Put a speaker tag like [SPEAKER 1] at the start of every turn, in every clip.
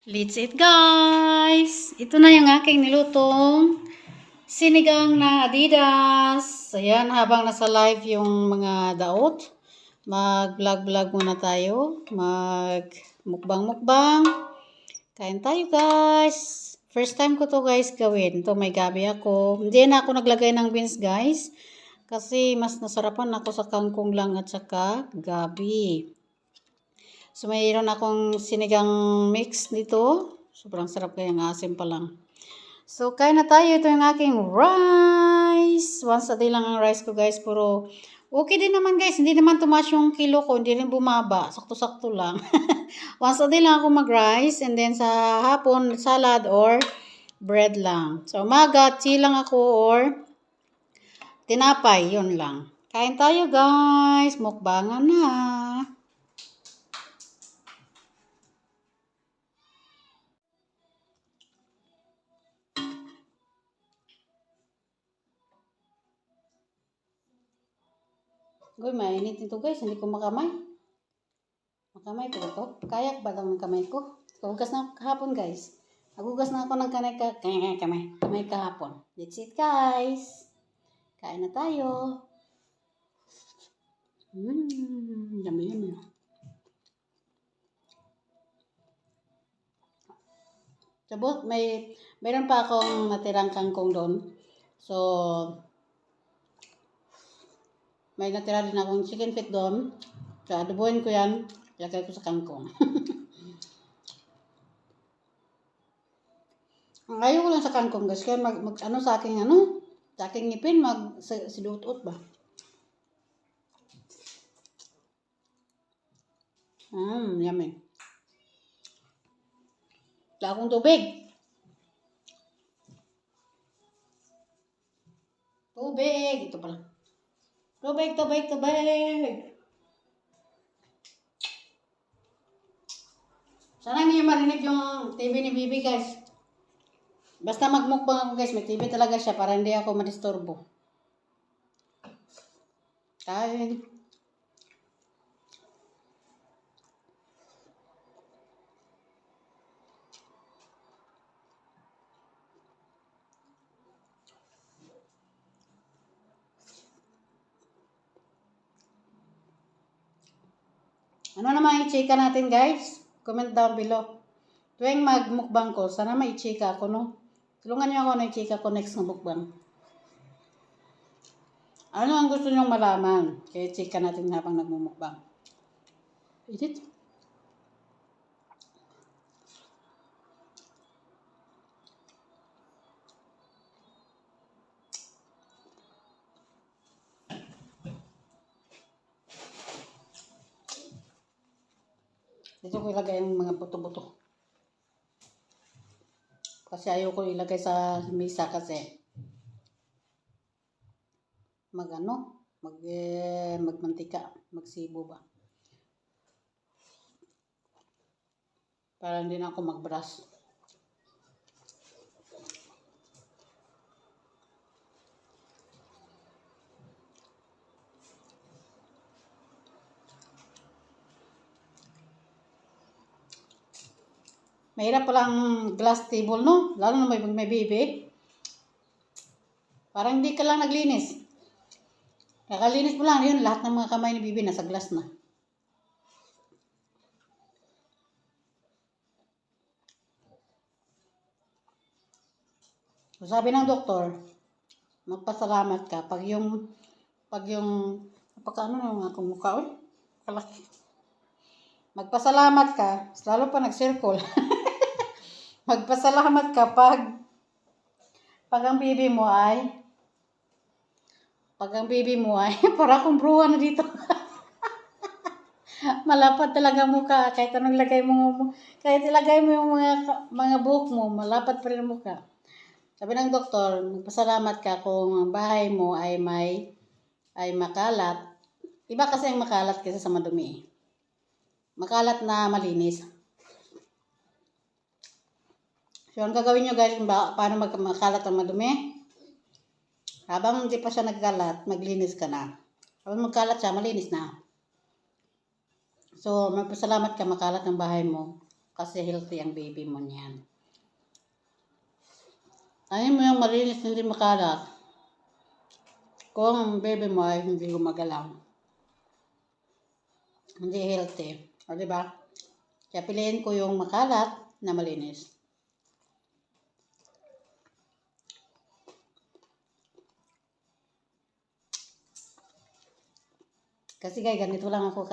[SPEAKER 1] Let's eat guys! Ito na yung aking nilutong sinigang na Adidas. Ayan, habang nasa live yung mga daot, mag-vlog-vlog muna tayo. Mag-mukbang-mukbang. Kain tayo guys! First time ko to guys gawin. Ito may gabi ako. Hindi na ako naglagay ng beans guys. Kasi mas nasarapan ako sa kangkong lang at saka gabi. So, mayroon akong sinigang mix dito. Sobrang sarap kaya ng asim pa lang. So, kain na tayo. Ito yung aking rice. Once a day lang ang rice ko, guys. Puro, okay din naman, guys. Hindi naman tumaas yung kilo ko. Hindi rin bumaba. Sakto-sakto lang. Once a day lang ako mag-rice. And then, sa hapon, salad or bread lang. So, umaga, tea lang ako or tinapay. Yun lang. Kain tayo, guys. Mukbangan na. Goy, mainit ito guys. Hindi ko makamay. Makamay ko ito. Kaya ba lang ng kamay ko? Hugas na kahapon guys. Nagugas na ako ng kamay kahapon. That's it guys. Kain na tayo. Yummy. Sabot, mayroon pa akong natirang kangkong doon. So, may natira din akong chicken feet doon. So, adobohin ko yan. Ilagay ko sa kangkong. Ang ayaw ko lang sa kangkong guys. Kaya sa aking ngipin, silutot ba? Yummy. Wala akong tubig. Tubig. Ito pala. Tubig. Sana hindi marinig yung TV ni Bibi guys. Basta magmukbang ako guys, may TV talaga siya para hindi ako madisturbo. Kain. Ano naman i-chika natin guys? Comment down below. Tuwing magmukbang ko, sana may i-chika ako no? Tulungan niyo ako na i-chika ko next na mukbang. Ano ang gusto niyong malaman? Kaya chika natin habang nagmumukbang. Edit. Dito ko ilagay yung mga buto-buto. Kasi ayaw ko ilagay sa mesa kasi magmantika, magsibo ba. Para hindi na ako magbrush. Mahirap palang glass table, no? Lalo na may baby. Parang hindi ka lang naglinis. Kakalinis mo lang, yun, lahat ng mga kamay ni Bibi nasa glass na. So, sabi ng doktor, magpasalamat ka pag yung napakaano yung akong mukha, kalaki. Magpasalamat ka, lalo pa nag-circle. Magpasalamat ka pag ang baby mo ay para akong bruha na dito. Malapad talaga mukha kahit anong ilagay mo yung mga buhok mo, malapad pa rin ang mukha. Sabi ng doktor, magpasalamat ka kung ang bahay mo ay makalat. Iba kasi ang makalat kaysa sa madumi. Makalat na malinis. So, ang gagawin nyo guys, paano makalat ang madumi? Habang hindi pa siya nagkalat, maglinis ka na. Habang magkalat siya, malinis na. So, magpasalamat ka, makalat ang bahay mo. Kasi healthy ang baby mo niyan. Ano mo yung malinis, hindi makalat. Kung ang baby mo ay hindi gumagalaw. Hindi healthy. O diba? Kaya piliin ko yung makalat na malinis. Kasi guys, ganito lang ako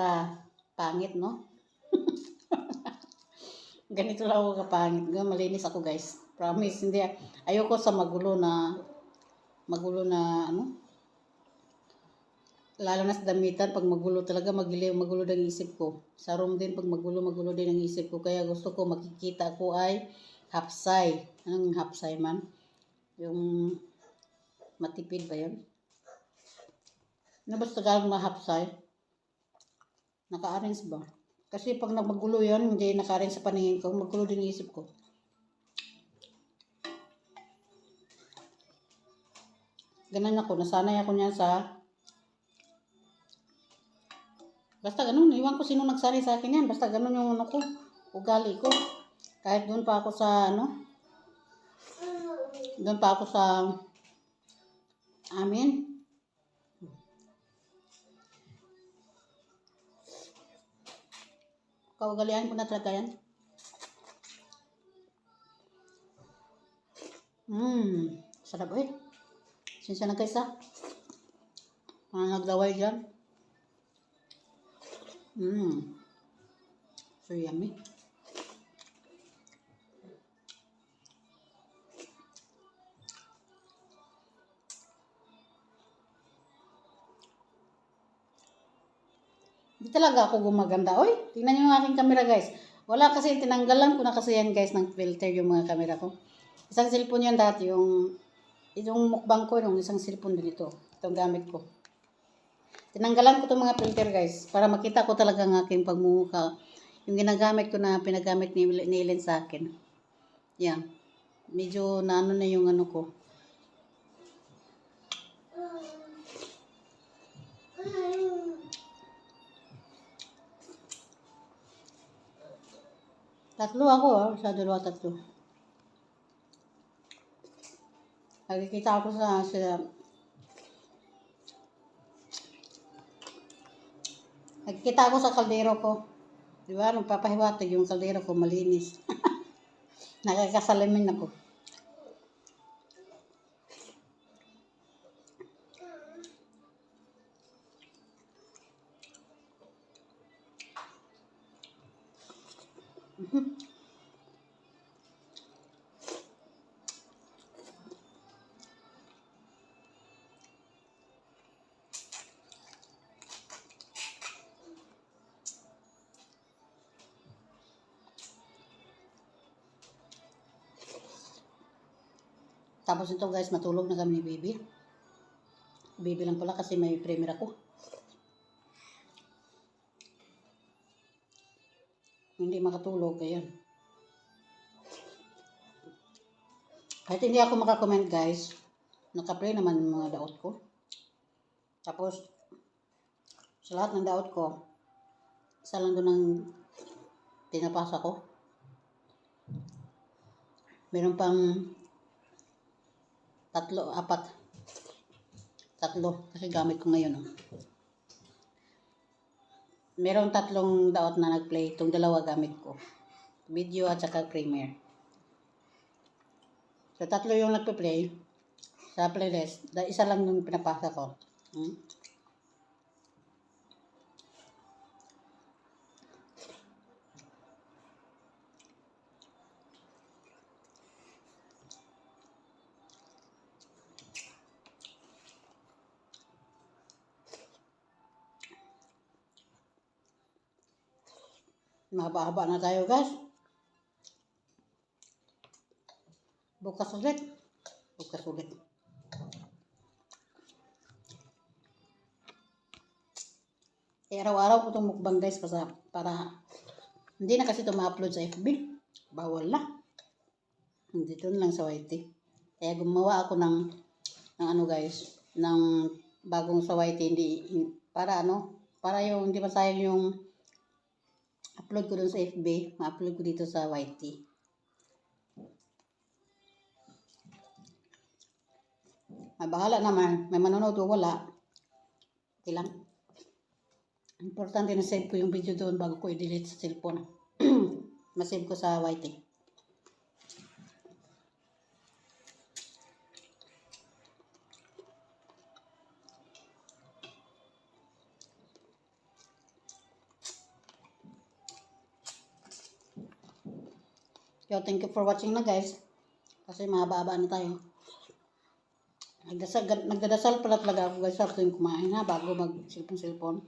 [SPEAKER 1] pangit, no? Ganito lang ako kapangit. Malinis ako guys. Promise, hindi. Ayoko sa magulo na ano? Lalo na sa damitan, pag magulo talaga, magulo ng isip ko. Sa room din, pag magulo din ang isip ko. Kaya gusto ko makikita ko ay hapsay. Anong hapsay man? Yung matipid ba yun? Ano ba sa Tagalog na hapsay? Naka-arrange ba? Kasi pag nagmagulo yun, hindi naka-arrange sa paningin ko, magulo din ang isip ko. Ganun ako, nasanay ako niyan sa... Basta ganun, iwan ko sino nagsanay sa akin yan. Basta ganun yung ano ko, ugali ko. Kahit doon pa ako sa doon pa ako sa amin. Kaugalian ko na talaga yan. Sarap eh. Sinsya na guys ha. Mga nagdaway dyan. So yummy. Hindi talaga ako gumaganda. Oy, tingnan nyo yung aking camera guys. Wala kasi, tinanggalan ko na kasi yan guys ng filter yung mga camera ko. Isang cellphone yan dati, yung mukbang ko, yung isang cellphone din ito. Itong gamit ko. Tinanggalan ko itong mga filter guys, para makita ko talaga ang aking pagmumukha. Yung ginagamit ko na pinagamit ni Ellen sa akin. Yan. Medyo naano na yung ano ko. Tatlo ako sa dalawa tatlo. Nakikita ako sa nakikita ako sa kaldero ko. Di ba? Nung papahiwatig yung kaldero ko malinis. Nakakasalamin ako. Tapos ito guys, matulog na kami ni baby. Baby lang pala kasi may premier ako. Hindi makatulog, ayan. Kahit hindi ako makakomment guys, naka-play naman yung mga daot ko. Tapos, sa lahat ng daot ko, isa lang doon ang pinapasa ko. Meron pang tatlo, kasi gamit ko ngayon. Meron 3 daot na nag-play, itong 2 gamit ko. Video at saka premiere. So 3 yung nagpe-play sa playlist, isa lang yung pinapasa ko. Mahaba-haba na tayo guys. Bukas ulit. Araw-araw ko itong mukbang guys para hindi na kasi ito ma-upload sa FB. Bawal na. Dito lang sa YT. Kaya gumawa ako ng ano guys, ng bagong sa YT, para yung hindi masayang yung upload ko dun sa FB, ma-upload ko dito sa YT. Bahala naman, may manonood o wala. Okay lang. Importante na save ko yung video doon bago ko i-delete sa cellphone. Masave ko sa YT. So, thank you for watching na guys. Kasi mahaba-haba na tayo. Nagdadasal pala talaga ako guys after yung kumain ha, bago mag-cellphone.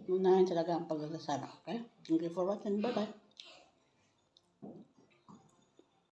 [SPEAKER 1] Unahin talaga ang pagdadasal. Okay? Thank you for watching. Bye-bye.